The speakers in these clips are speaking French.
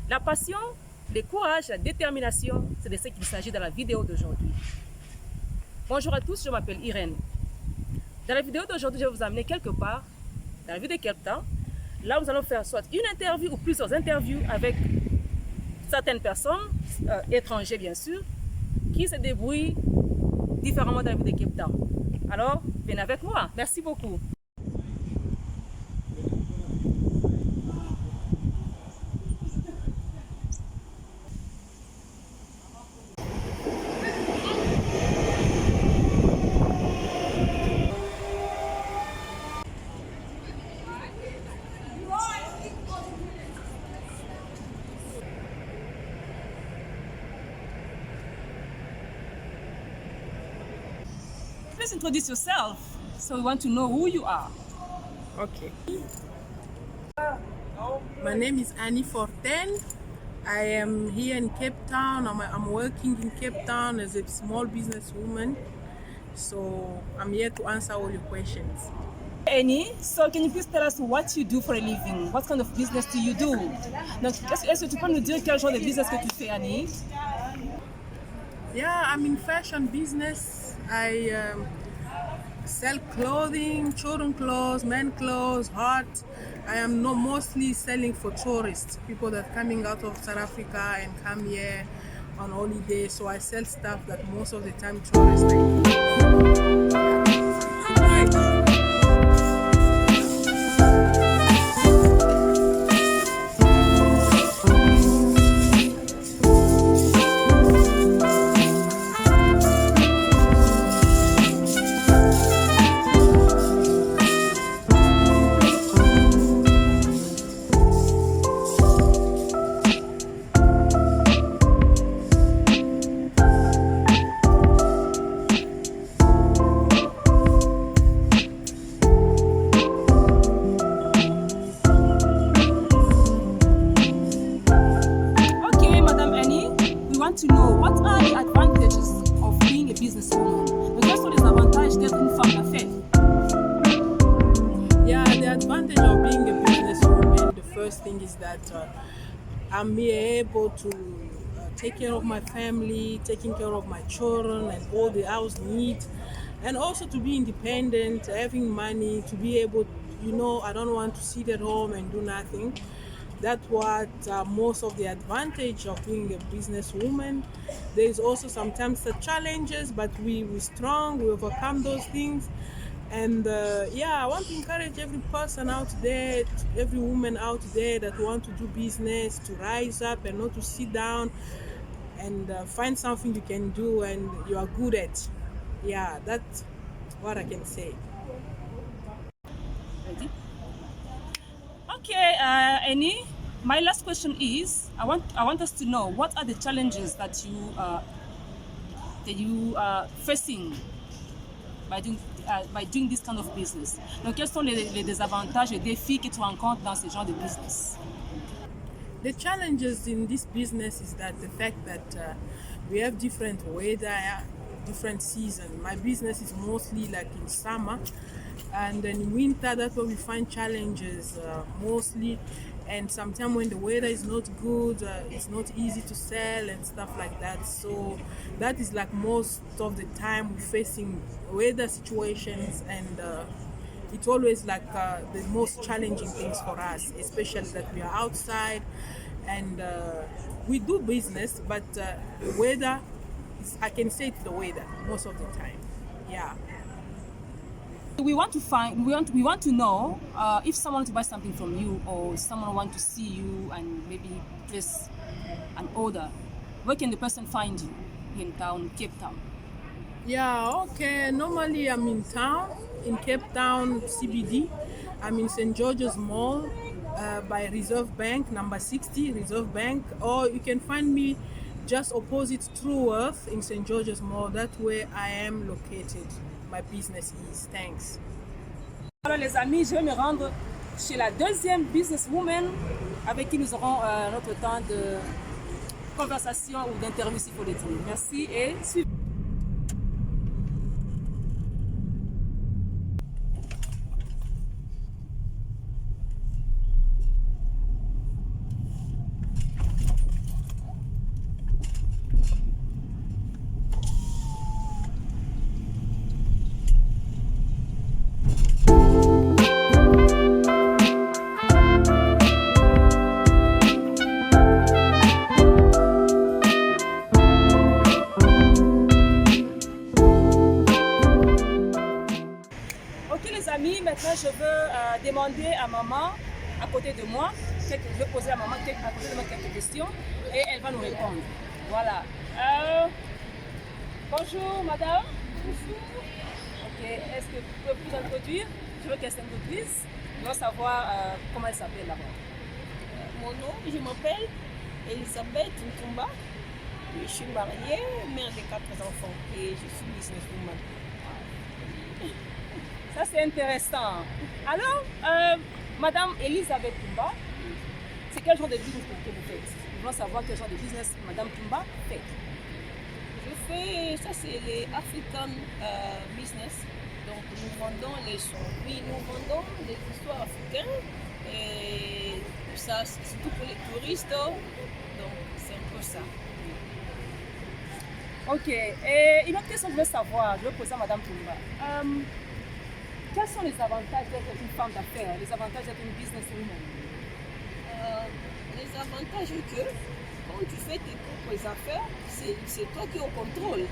La passion, le courage, la détermination, c'est de ce qu'il s'agit dans la vidéo d'aujourd'hui. Bonjour à tous, je m'appelle Irène. Dans la vidéo d'aujourd'hui, je vais vous amener quelque part, dans la ville de Cape Town. Là, nous allons faire soit une interview ou plusieurs interviews avec certaines personnes, étrangers bien sûr, qui se débrouillent différemment dans la ville de Cape Town. Alors, venez avec moi. Merci beaucoup. Please introduce yourself. So we want to know who you are. Okay. My name is Annie Forten. I am here in Cape Town. I'm working in Cape Town as a small businesswoman. So I'm here to answer all your questions. Annie, so can you please tell us what you do for a living? What kind of business do you do? Donc, est-ce que tu peux nous dire quel genre de business que tu fais, Annie? Yeah, I'm in fashion business. I sell clothing, children clothes, men clothes, hot. I am mostly selling for tourists, people that are coming out of South Africa and come here on holiday. So I sell stuff that most of the time tourists like. To know what are the advantages of being a businesswoman. Donc, quels sont les avantages d'être une femme d'affaires? Yeah, the advantage of being a businesswoman, the first thing is that I'm able to take care of my family, taking care of my children and all the house needs, and also to be independent, having money, to be able, I don't want to sit at home and do nothing. That's what most of the advantage of being a businesswoman. There's also sometimes the challenges, but we're strong, we overcome those things. And I want to encourage every person out there, every woman out there that want to do business, to rise up and not to sit down and find something you can do and you are good at. Yeah, that's what I can say. Ready? Okay, Annie, my last question is, I want us to know what are the challenges that you are facing by doing this kind of business. Donc, quels sont les désavantages et défis que tu rencontres dans ce genre de business? The challenges in this business is that the fact that we have different weather, different season. My business is mostly like in summer, and in winter that's where we find challenges mostly. And sometimes when the weather is not good, it's not easy to sell and stuff like that. So that is like most of the time we're facing weather situations, and it's always like the most challenging things for us, especially that we are outside and we do business, but the weather I can say it's the weather most of the time. Yeah. We want to know if someone wants to buy something from you, or someone wants to see you and maybe place an order. Where can the person find you in town, Cape Town? Yeah, okay. Normally I'm in town, in Cape Town CBD. I'm in St. George's Mall by Reserve Bank, number 60, Reserve Bank. Or you can find me just opposite Truworth in St. George's Mall. That's where I am located. My business is. Thanks. Alors les amis, je vais me rendre chez la deuxième businesswoman avec qui nous aurons notre temps de conversation ou d'interview s'il faut le dire. Merci et suivez. demander à maman, à côté de moi, je vais poser à maman à côté de moi quelques questions et elle va nous répondre. Voilà. Bonjour madame. Bonjour. Ok, est-ce que vous pouvez vous introduire? Je veux qu'elle s'introduise. Je veux savoir comment elle s'appelle là-bas. Mon nom, je m'appelle Elisabeth Ntumba. Je suis mariée, mère de 4 enfants et je suis businesswoman. Ça c'est intéressant. Alors, madame Elisabeth Ntumba, c'est quel genre de business que vous faites? Nous voulons savoir quel genre de business madame Ntumba fait. Je fais, ça c'est les African business. Donc nous vendons les sons. Oui, nous vendons les histoires africaines. Et ça, c'est surtout pour les touristes. Donc c'est un peu ça. Ok. Et une autre question que je veux savoir, je vais poser à madame Ntumba. Quels sont les avantages d'être une femme d'affaires, les avantages d'être une businesswoman? Les avantages que quand tu fais tes propres affaires, c'est toi qui es au contrôle.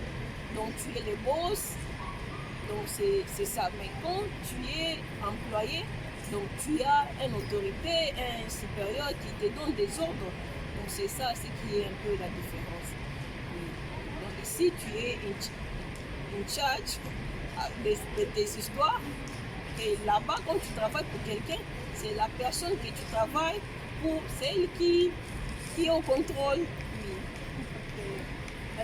Donc tu es le boss, donc c'est ça. Mais quand tu es employé, donc tu as une autorité, un supérieur qui te donne des ordres. Donc c'est ça, ce qui est un peu la différence. Oui. Donc ici tu es in charge de tes histoires. Et là-bas, quand tu travailles pour quelqu'un, c'est la personne que tu travailles pour, celle qui est au contrôle. Oui.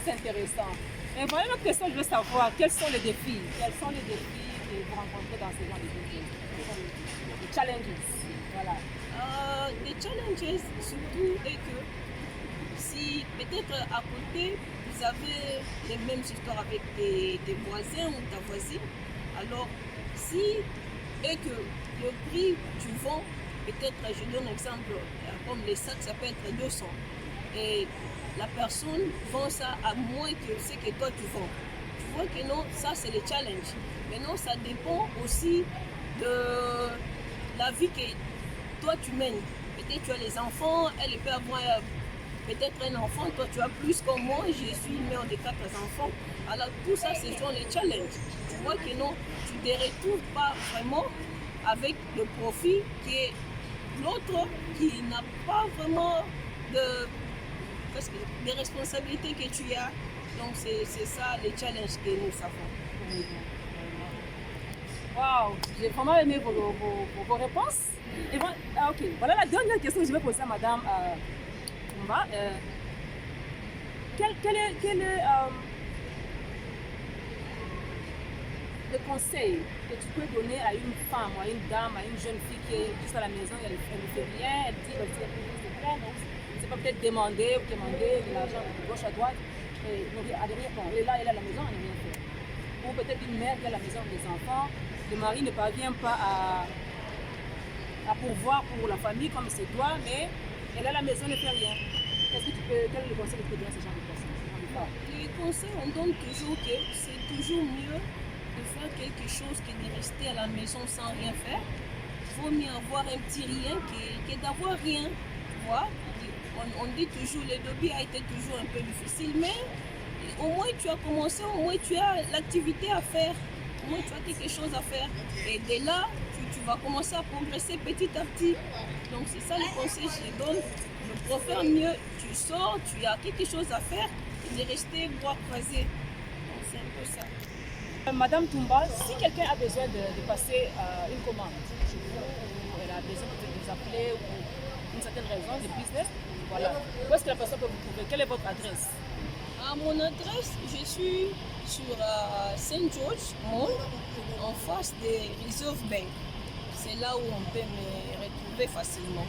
C'est intéressant. Et voilà une autre question, je veux savoir, quels sont les défis? Quels sont les défis que vous rencontrez dans ce genre de business? Les challenges. Voilà. Les challenges, surtout, est que si peut-être à côté, vous avez les mêmes histoires avec tes voisins ou ta voisine, alors si et que le prix tu vends, peut-être, je donne un exemple, comme les sacs, ça peut être 200. Et la personne vend ça à moins que ce que toi tu vends. Tu vois que non, ça c'est le challenge. Mais non, ça dépend aussi de la vie que toi tu mènes. Peut-être tu as les enfants, elle peut avoir peut-être un enfant, toi tu as plus comme moi, je suis mère de 4 enfants. Alors tout ça, ce sont les challenges. Tu vois que non, tu ne te retrouves pas vraiment avec le profit qui est l'autre qui n'a pas vraiment de responsabilités que tu as. Donc c'est ça les challenges que nous savons. Waouh, j'ai vraiment aimé vos réponses. Et voilà, ok, voilà la dernière question que je vais poser à madame Ntumba. Quel est le conseil que tu peux donner à une femme, à une dame, à une jeune fille qui est juste à la maison, elle ne fait rien, elle dit, s'il te plaît, non, c'est pas peut-être demander de l'argent de gauche à droite, et elle est là à la maison, elle n'a rien fait. Ou peut-être une mère qui est à la maison avec des enfants, le mari ne parvient pas à pourvoir pour la famille comme il se doit, mais elle est à la maison, elle ne fait rien. Quel est le conseil que tu peux donner à ce genre de personnes? Les conseils, on donne toujours que c'est toujours mieux de faire quelque chose que de rester à la maison sans rien faire. Il vaut mieux avoir un petit rien que d'avoir rien. Tu vois? On dit toujours, le début a été toujours un peu difficile, mais au moins tu as commencé, au moins tu as l'activité à faire, au moins tu as quelque chose à faire. Et dès là, tu vas commencer à progresser petit à petit. Donc c'est ça le conseil que je donne. Je préfère mieux, tu sors, tu as quelque chose à faire, que de rester bras croisés. Donc c'est un peu ça. Madame Ntumba, si quelqu'un a besoin de passer une commande chez vous, ou elle a besoin de vous appeler ou pour une certaine raison de business, voilà. Où est-ce que la personne peut vous trouver? Quelle est votre adresse? À mon adresse, je suis sur Saint George Mall, en face des Reserve Bank. C'est là où on peut me retrouver facilement.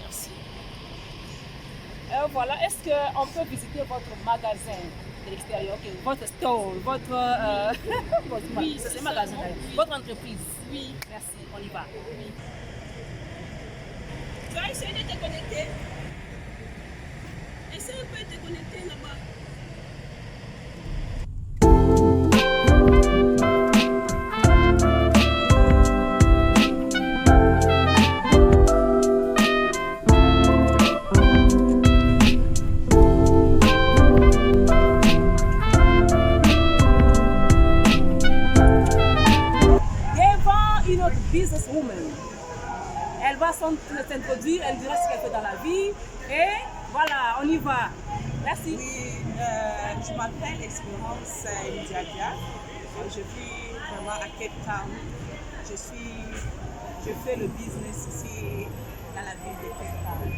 Merci. Voilà, est-ce qu'on peut visiter votre magasin de l'extérieur, okay, votre store, oui, c'est magasin, oui. Votre entreprise? Oui. Merci, on y va. Oui. Tu vas essayer de te connecter. Essaye un peu de te connecter là-bas. Devant une autre businesswoman, s'introduire, elle dira ce qu'elle fait dans la vie. Et voilà, on y va. Merci. Oui, je m'appelle Espérance Ndiadia. Je vis vraiment à Cape Town. Je fais le business ici dans la ville de Cape Town.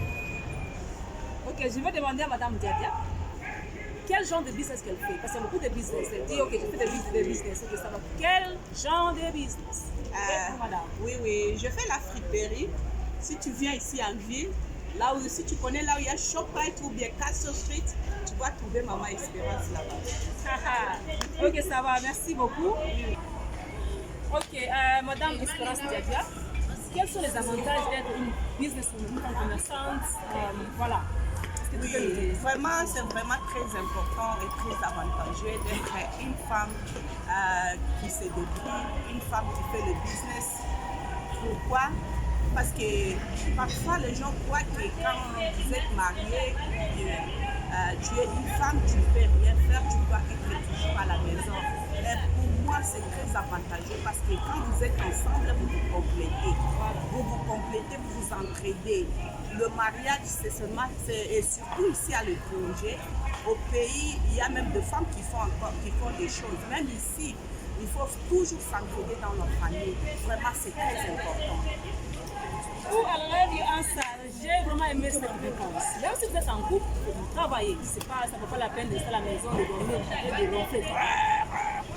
Ok, je vais demander à Madame Ndiadia quel genre de business qu'elle fait. Parce qu'il y a beaucoup de business. Elle dit, ok, je fais des business. Ok, ça va. Quel genre de business? Madame. Oui, je fais la friterie. Si tu viens ici en ville, là où, si tu connais là où il y a Shoprite ou bien Castle Street, tu vas trouver Maman Espérance là-bas. Ok, ça va, merci beaucoup. Ok, Madame Espérance Ndiadia, quels sont les avantages d'être une businesswoman, une commerçante? Voilà. Oui, vraiment, c'est vraiment très important et très avantageux d'être une femme qui se débrouille, une femme qui fait le business. Pourquoi? Parce que parfois les gens croient que quand vous êtes marié, tu es une femme, tu ne peux rien faire, tu dois être toujours à la maison. Mais pour moi, c'est très avantageux parce que quand vous êtes ensemble, vous vous complétez. Vous vous entraidez. Le mariage, c'est seulement, et surtout ici à l'étranger, au pays, il y a même des femmes qui font des choses. Même ici, il faut toujours s'entraider dans notre famille. Vraiment, c'est très important. Pour aller en salle, j'ai vraiment aimé cette réponse. Même si vous êtes en couple, vous travaillez. Ça ne vaut pas la peine de rester à la maison, de dormir et de ronfler.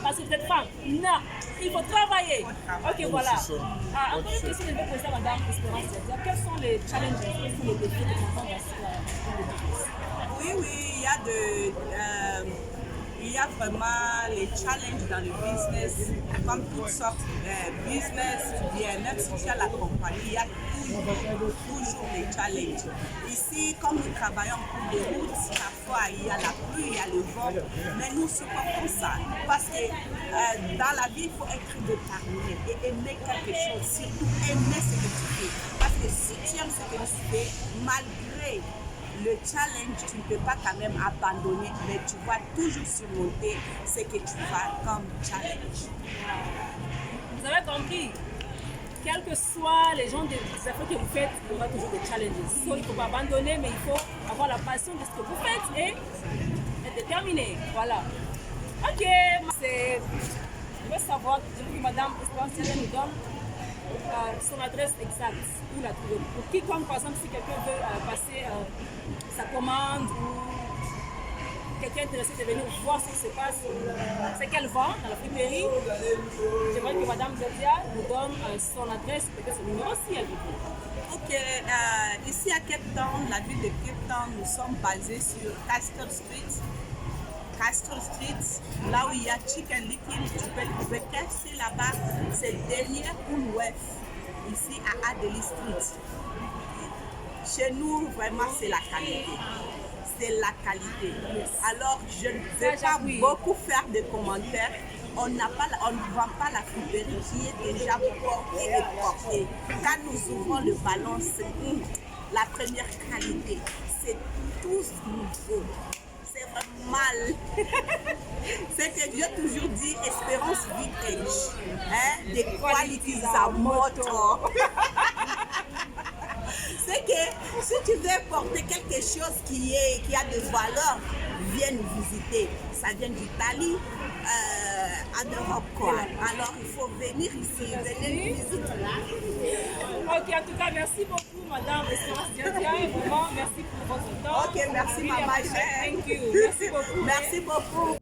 Parce que vous êtes femme. Non, il faut travailler. Ok, voilà. Encore une question que je vais poser à Madame Espérance Ndiadia. Quels sont les challenges, quels sont les défis que nous avons dans le business? Oui, il y a vraiment les challenges dans le business, comme toutes sortes de business, bien, même si tu as la compagnie, il y a toujours les challenges. Ici, comme nous travaillons pour des routes, parfois il y a la pluie, il y a le vent, mais nous supportons ça. Parce que dans la vie, il faut être déterminé et aimer quelque chose, surtout aimer ce que tu fais. Parce que si tu aimes ce que tu fais, malgré le challenge, tu ne peux pas quand même abandonner, mais tu vas toujours surmonter ce que tu vas comme challenge. Vous avez compris? Quels que soient les gens des affaires que vous faites, il y aura toujours des challenges. Il ne faut pas abandonner, mais il faut avoir la passion de ce que vous faites et être déterminé. Voilà. Ok, je veux savoir, je veux que Madame Espérance Ndiadia nous donne son adresse exacte, où la trouver. Pour quiconque, par exemple, si quelqu'un veut passer sa commande ou quelqu'un intéressé de venir voir ce qui se passe, c'est qu'elle vend dans la friperie. J'aimerais que Madame Ndiadia nous donne son adresse, peut-être son numéro si elle veut. Ok, ici à Cape Town, la ville de Cape Town, nous sommes basés sur Castle Street. Castle Street, là où il y a Chicken Licken, tu peux le trouver. KFC là-bas, c'est derrière Woolworth, ici à Adelaide Street. Chez nous, vraiment, c'est la qualité. C'est la qualité. Alors, je ne vais pas beaucoup faire de commentaires. On ne vend pas la friperie qui est déjà portée et portée. Quand nous ouvrons le ballon, c'est la première qualité. C'est tout nouveau. C'est vraiment mal. C'est que Dieu toujours dit espérance vintage. Hein? Des qualities à moto. C'est que si tu veux porter quelque chose qui a de valeur, viens nous visiter. Ça vient d'Italie, en Europe quoi. Alors il faut venir ici, venir nous visiter là. Ok, en tout cas, merci beaucoup Madame Espérance Ndiadia. Vraiment, merci pour votre temps. Ok, merci maman chère. Thank you. Merci beaucoup. Merci beaucoup.